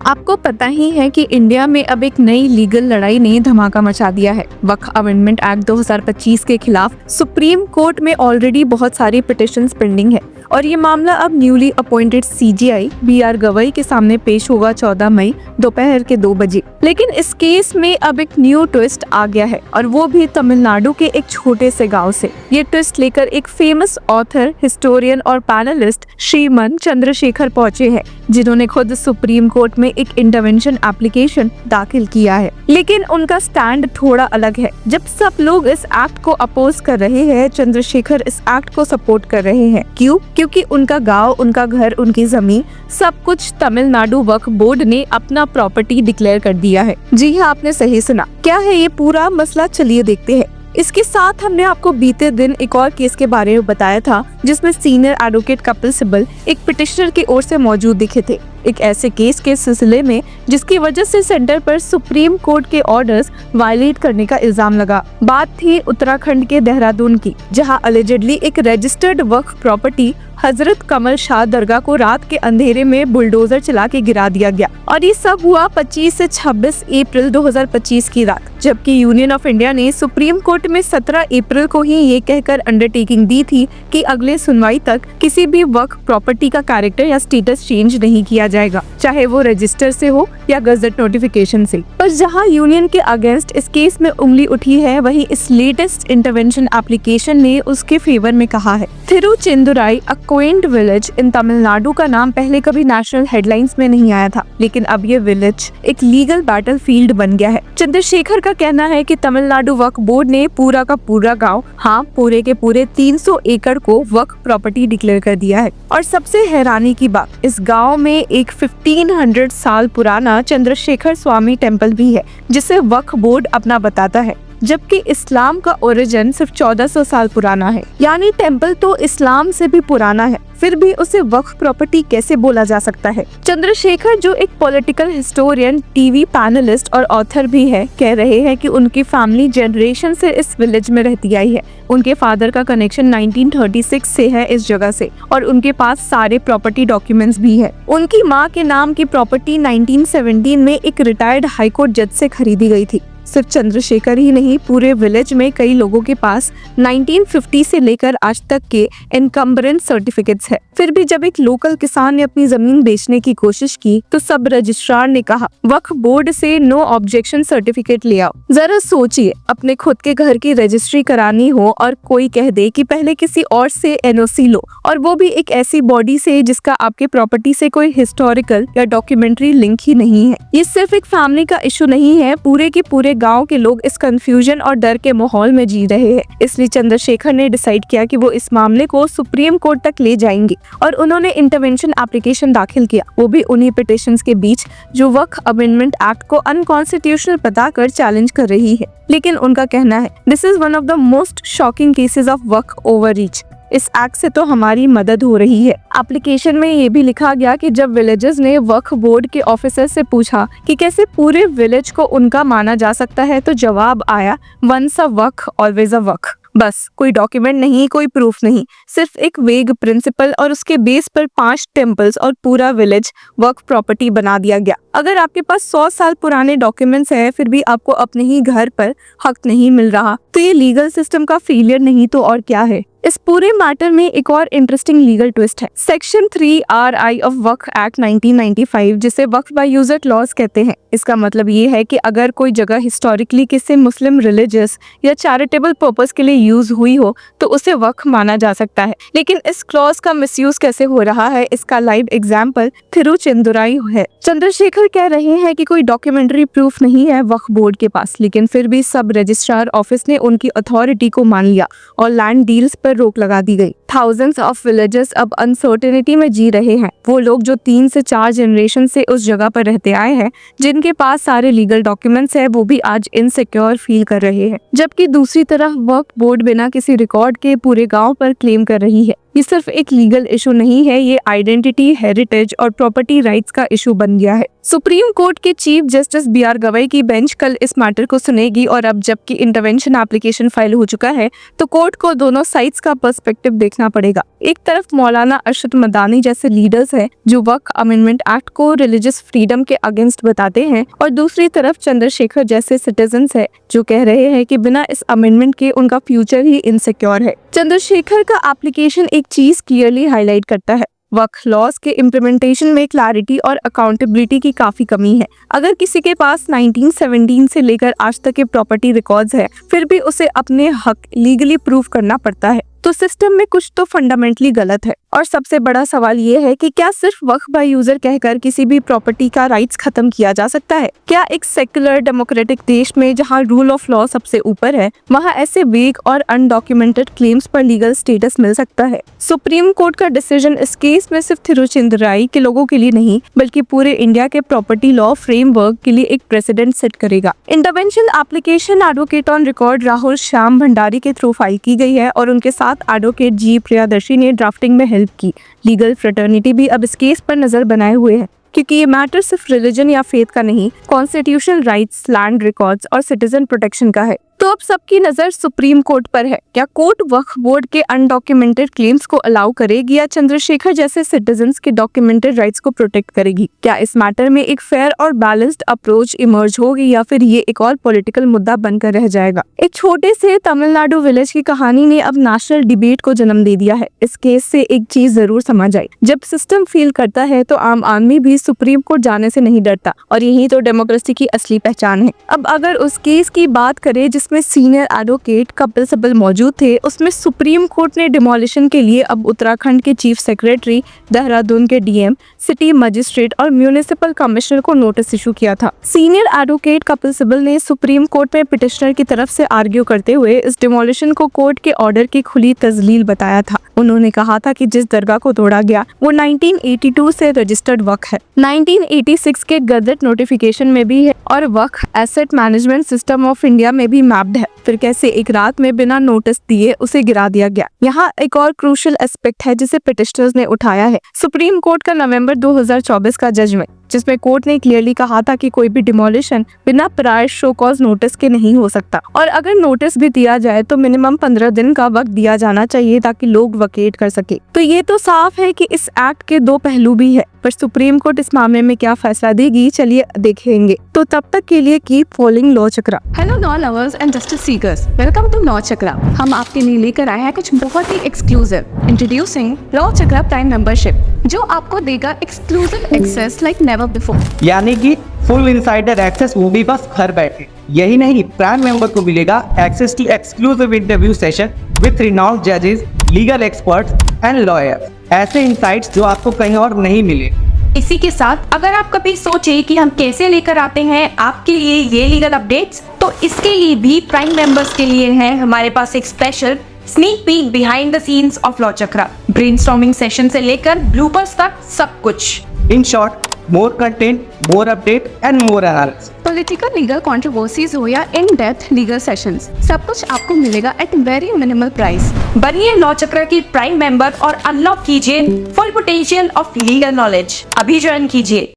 आपको पता ही है कि इंडिया में अब एक नई लीगल लड़ाई ने धमाका मचा दिया है। वक्फ अमेंडमेंट एक्ट 2025 के खिलाफ सुप्रीम कोर्ट में ऑलरेडी बहुत सारी पिटिशंस पेंडिंग है और ये मामला अब newly appointed CJI BR Gavai के सामने पेश होगा 14 मई दोपहर के 2 बजे। लेकिन इस केस में अब एक न्यू ट्विस्ट आ गया है और वो भी तमिलनाडु के एक छोटे से गांव से। ये ट्विस्ट लेकर एक फेमस ऑथर, हिस्टोरियन और पैनलिस्ट श्रीमन चंद्रशेखर पहुंचे हैं, जिन्होंने खुद सुप्रीम कोर्ट में एक इंटरवेंशन एप्लीकेशन दाखिल किया है। लेकिन उनका स्टैंड थोड़ा अलग है। जब सब लोग इस एक्ट को अपोज कर रहे हैं, चंद्रशेखर इस एक्ट को सपोर्ट कर रहे हैं। क्यों? क्योंकि उनका गांव, उनका घर, उनकी जमीन सब कुछ तमिलनाडु वक्फ बोर्ड ने अपना प्रॉपर्टी डिक्लेयर कर दिया है। जी हाँ, आपने सही सुना। क्या है ये पूरा मसला, चलिए देखते हैं। इसके साथ हमने आपको बीते दिन एक और केस के बारे में बताया था, जिसमें सीनियर एडवोकेट कपिल सिब्बल एक पिटिशनर की ओर से मौजूद दिखे थे। एक ऐसे केस के सिलसिले में जिसकी वजह से सेंटर पर सुप्रीम कोर्ट के ऑर्डर्स वायलेट करने का इल्जाम लगा। बात थी उत्तराखंड के देहरादून की, जहां अलिजेडली एक रजिस्टर्ड वक्फ प्रॉपर्टी हजरत कमल शाह दरगाह को रात के अंधेरे में बुलडोजर चला के गिरा दिया गया। और ये सब हुआ 25 से 26 अप्रैल 2025 की रात, जबकि यूनियन ऑफ इंडिया ने सुप्रीम कोर्ट में 17 अप्रैल को ही ये कहकर अंडरटेकिंग दी थी कि अगले सुनवाई तक किसी भी वक्फ प्रॉपर्टी का कैरेक्टर या स्टेटस चेंज नहीं किया जाएगा, चाहे वो रजिस्टर से हो या गजट नोटिफिकेशन से। पर जहां यूनियन के अगेंस्ट इस केस में उंगली उठी है, वहीं इस लेटेस्ट इंटरवेंशन एप्लीकेशन ने उसके फेवर में कहा है। थिरुचेंदुराई, अ क्वेंट विलेज इन तमिलनाडु का नाम पहले कभी नेशनल हेडलाइंस में नहीं आया था, लेकिन अब ये विलेज एक लीगल बैटलफील्ड बन गया है। चंद्रशेखर का कहना है कि तमिलनाडु वक्फ बोर्ड ने पूरा का पूरा गांव, हाँ पूरे के पूरे 300 एकड़ को वक्फ प्रॉपर्टी डिक्लेयर कर दिया है। और सबसे हैरानी की बात, इस गांव में एक 1500 साल पुराना चंद्रशेखर स्वामी टेम्पल भी है, जिसे वक्फ बोर्ड अपना बताता है, जबकि इस्लाम का ओरिजिन सिर्फ 1400 साल पुराना है। यानी टेम्पल तो इस्लाम से भी पुराना है, फिर भी उसे वक्फ प्रॉपर्टी कैसे बोला जा सकता है? चंद्रशेखर, जो एक पॉलिटिकल हिस्टोरियन, टीवी पैनलिस्ट और ऑथर भी है, कह रहे हैं कि उनकी फैमिली जनरेशन से इस विलेज में रहती आई है। उनके फादर का कनेक्शन 1936 से है इस जगह से, और उनके पास सारे प्रॉपर्टी डॉक्यूमेंट्स भी है। उनकी माँ के नाम की प्रॉपर्टी 1917 में एक रिटायर्ड हाईकोर्ट जज से खरीदी गई थी। सिर्फ चंद्रशेखर ही नहीं, पूरे विलेज में कई लोगों के पास 1950 से लेकर आज तक के इनकम्बरेंस सर्टिफिकेट्स है। फिर भी जब एक लोकल किसान ने अपनी जमीन बेचने की कोशिश की, तो सब रजिस्ट्रार ने कहा वक्फ बोर्ड से नो ऑब्जेक्शन सर्टिफिकेट ले आओ। जरा सोचिए, अपने खुद के घर की रजिस्ट्री करानी हो और कोई कह दे कि पहले किसी और से एनओसी लो, और वो भी एक ऐसी बॉडी से जिसका आपके प्रॉपर्टी से कोई हिस्टोरिकल या डॉक्यूमेंट्री लिंक ही नहीं है। ये सिर्फ एक फैमिली का इशू नहीं है, पूरे के पूरे गांव के लोग इस कंफ्यूजन और डर के माहौल में जी रहे हैं। इसलिए चंद्रशेखर ने डिसाइड किया कि वो इस मामले को सुप्रीम कोर्ट तक ले जाएंगे, और उन्होंने इंटरवेंशन एप्लीकेशन दाखिल किया, वो भी उन्हीं पिटिशंस के बीच जो वक्फ अमेंडमेंट एक्ट को अनकॉन्स्टिट्यूशनल बताकर चैलेंज कर रही है। लेकिन उनका कहना है, this is one of the most shocking cases of Waqf overreach. इस एक्ट से तो हमारी मदद हो रही है। एप्लीकेशन में ये भी लिखा गया कि जब विलेजर्स ने वक्फ बोर्ड के ऑफिसर से पूछा कि कैसे पूरे विलेज को उनका माना जा सकता है, तो जवाब आया, once a Waqf always a वक्फ। बस कोई डॉक्यूमेंट नहीं, कोई प्रूफ नहीं, सिर्फ एक वेग प्रिंसिपल, और उसके बेस पर 5 टेम्पल्स और पूरा विलेज वक्फ प्रॉपर्टी बना दिया गया। अगर आपके पास 100 साल पुराने डॉक्यूमेंट्स हैं, फिर भी आपको अपने ही घर पर हक नहीं मिल रहा, तो ये लीगल सिस्टम का फेलियर नहीं तो और क्या है? इस पूरे मैटर में एक और इंटरेस्टिंग लीगल ट्विस्ट है। Section 3 RI of Waqf act 1995, जिसे वक्फ बाय यूजर क्लॉज कहते हैं। इसका मतलब ये है कि अगर कोई जगह हिस्टोरिकली किसी मुस्लिम रिलीजियस या चैरिटेबल पर्पस के लिए यूज हुई हो, तो उसे वक्फ माना जा सकता है। लेकिन इस क्लॉज का मिसयूज कैसे हो रहा है, इसका लाइव एग्जाम्पल थिरुचेंदुराई है। चंद्रशेखर कह रहे हैं कि कोई डॉक्यूमेंट्री प्रूफ नहीं है वक्फ बोर्ड के पास, लेकिन फिर भी सब रजिस्ट्रार ऑफिस ने उनकी अथॉरिटी को मान लिया और लैंड डील्स पर रोक लगा दी गई। थाउजेंड्स ऑफ विलेजर्स अब अनसर्टेनिटी में जी रहे हैं। वो लोग जो 3 से 4 जनरेशन से उस जगह पर रहते आए हैं, जिनके पास सारे लीगल डॉक्यूमेंट्स है, वो भी आज इनसिक्योर फील कर रहे हैं। जबकि दूसरी तरफ वक्फ बोर्ड बिना किसी रिकॉर्ड के पूरे गांव पर क्लेम कर रही है। ये सिर्फ एक लीगल इशू नहीं है, ये आइडेंटिटी, हेरिटेज और प्रॉपर्टी राइट्स का इशू बन गया है। सुप्रीम कोर्ट के चीफ जस्टिस बीआर गवई की बेंच कल इस मैटर को सुनेगी, और अब जबकि इंटरवेंशन एप्लीकेशन फाइल हो चुका है, तो कोर्ट को दोनों साइड्स का पर्सपेक्टिव देखना देखना पड़ेगा। एक तरफ मौलाना अरशद मदानी जैसे लीडर्स हैं जो वक्फ अमेंडमेंट एक्ट को रिलीजियस फ्रीडम के अगेंस्ट बताते हैं, और दूसरी तरफ चंद्रशेखर जैसे सिटीजन्स हैं जो कह रहे हैं कि बिना इस अमेंडमेंट के उनका फ्यूचर ही इनसिक्योर है। चंद्रशेखर का एप्लीकेशन एक चीज क्लियरली हाईलाइट करता है, वक्फ लॉज के इम्प्लीमेंटेशन में क्लैरिटी और अकाउंटेबिलिटी की काफी कमी है। अगर किसी के पास 1917 से लेकर आज तक के प्रॉपर्टी रिकॉर्ड्स है, फिर भी उसे अपने हक लीगली प्रूव करना पड़ता है, तो सिस्टम में कुछ तो फंडामेंटली गलत है। और सबसे बड़ा सवाल ये है कि क्या सिर्फ वक्फ बाय यूजर कहकर किसी भी प्रॉपर्टी का राइट्स खत्म किया जा सकता है? क्या एक सेक्युलर डेमोक्रेटिक देश में जहां रूल ऑफ लॉ सबसे ऊपर है, वहां ऐसे वेग और अनडॉक्यूमेंटेड क्लेम्स पर लीगल स्टेटस मिल सकता है? सुप्रीम कोर्ट का डिसीजन इस केस में सिर्फ तिरुचिंदराई के लोगों के लिए नहीं, बल्कि पूरे इंडिया के प्रॉपर्टी लॉ फ्रेमवर्क के लिए एक प्रेसिडेंट सेट करेगा। Intervention application advocate on record Rahul Shyam Bhandari के थ्रू फाइल की गई है और उनके साथ एडवोकेट जी प्रियादर्शी ने ड्राफ्टिंग में हेल्प की। लीगल फ्रेटर्निटी भी अब इस केस पर नजर बनाए हुए है, क्योंकि ये मैटर सिर्फ रिलीजन या फेथ का नहीं, कॉन्स्टिट्यूशनल राइट्स, लैंड रिकॉर्ड्स और सिटीजन प्रोटेक्शन का है। तो अब सबकी नजर सुप्रीम कोर्ट पर है। क्या कोर्ट वक्फ बोर्ड के अनडॉक्यूमेंटेड क्लेम्स को अलाउ करेगी या चंद्रशेखर जैसे सिटीजन्स के डॉक्यूमेंटेड राइट्स को प्रोटेक्ट करेगी? क्या इस मैटर में एक फेयर और बैलेंस्ड अप्रोच इमर्ज होगी या फिर ये एक और पॉलिटिकल मुद्दा बनकर रह जाएगा? एक छोटे से तमिलनाडु विलेज की कहानी ने अब नेशनल डिबेट को जन्म दे दिया है। इस केस से एक चीज जरूर समझ आई, जब सिस्टम फेल करता है तो आम आदमी भी सुप्रीम कोर्ट जाने से नहीं डरता, और यही तो डेमोक्रेसी की असली पहचान है। अब अगर उस केस की बात करें जिसमें सीनियर एडवोकेट कपिल सिब्बल मौजूद थे, उसमें सुप्रीम कोर्ट ने डिमोलिशन के लिए अब उत्तराखंड के चीफ सेक्रेटरी, देहरादून के डीएम, सिटी मजिस्ट्रेट और म्यूनिसिपल कमिश्नर को नोटिस इशू किया था। सीनियर एडवोकेट कपिल सिब्बल ने सुप्रीम कोर्ट में पिटिशनर की तरफ से आर्ग्यू करते हुए इस डिमोलिशन को कोर्ट के ऑर्डर की खुली तजलील बताया था। उन्होंने कहा था कि जिस दरगाह को तोड़ा गया वो 1982 से रजिस्टर्ड वक्फ है, 1986 के गजट नोटिफिकेशन में भी है और Waqf asset management system of India में भी मैप्ड है। फिर कैसे एक रात में बिना नोटिस दिए उसे गिरा दिया गया? यहाँ एक और क्रूशियल एस्पेक्ट है जिसे पिटिशनर्स ने उठाया है, सुप्रीम कोर्ट का नवंबर 2024 का जजमेंट, जिसमें कोर्ट ने क्लियरली कहा था कि कोई भी डिमोलिशन बिना प्रायर शो कॉज नोटिस के नहीं हो सकता, और अगर नोटिस भी दिया जाए तो मिनिमम 15 दिन का वक्त दिया जाना चाहिए ताकि लोग वकेट कर सके। तो ये तो साफ है कि इस एक्ट के दो पहलू भी है, पर सुप्रीम कोर्ट इस मामले में क्या फैसला देगी, चलिए देखेंगे। तो तब तक के लिए keep following law Chakra. Hello law lovers and justice seekers, welcome to law Chakra. हम आपके लिए लेकर आए हैं कुछ बहुत ही exclusive. Introducing law Chakra prime membership, जो आपको देगा exclusive access like never before, यानी कि फुल इनसाइडर एक्सेस, वो भी बस घर बैठे। यही नहीं, प्राइम मेंबर को मिलेगा access to exclusive interview session with renowned जजेस, लीगल एक्सपर्ट्स एंड लॉयर्स। ऐसे इनसाइट्स जो आपको कहीं और नहीं मिले। इसी के साथ अगर आप कभी सोचे कि हम कैसे लेकर आते हैं आपके लिए ये लीगल अपडेट्स, तो इसके लिए भी प्राइम मेंबर्स के लिए है हमारे पास एक special sneak peek behind the scenes of law chakra. Brainstorming session से लेकर ब्लूपर्स तक सब कुछ। In short, more content, more update and more analysis. Political legal controversies हो या इन डेप्थ लीगल सेशंस, सब कुछ आपको मिलेगा एट वेरी मिनिमल प्राइस। बनिए लॉ चक्र की प्राइम मेंबर और अनलॉक कीजिए full potential of legal knowledge. अभी ज्वाइन कीजिए।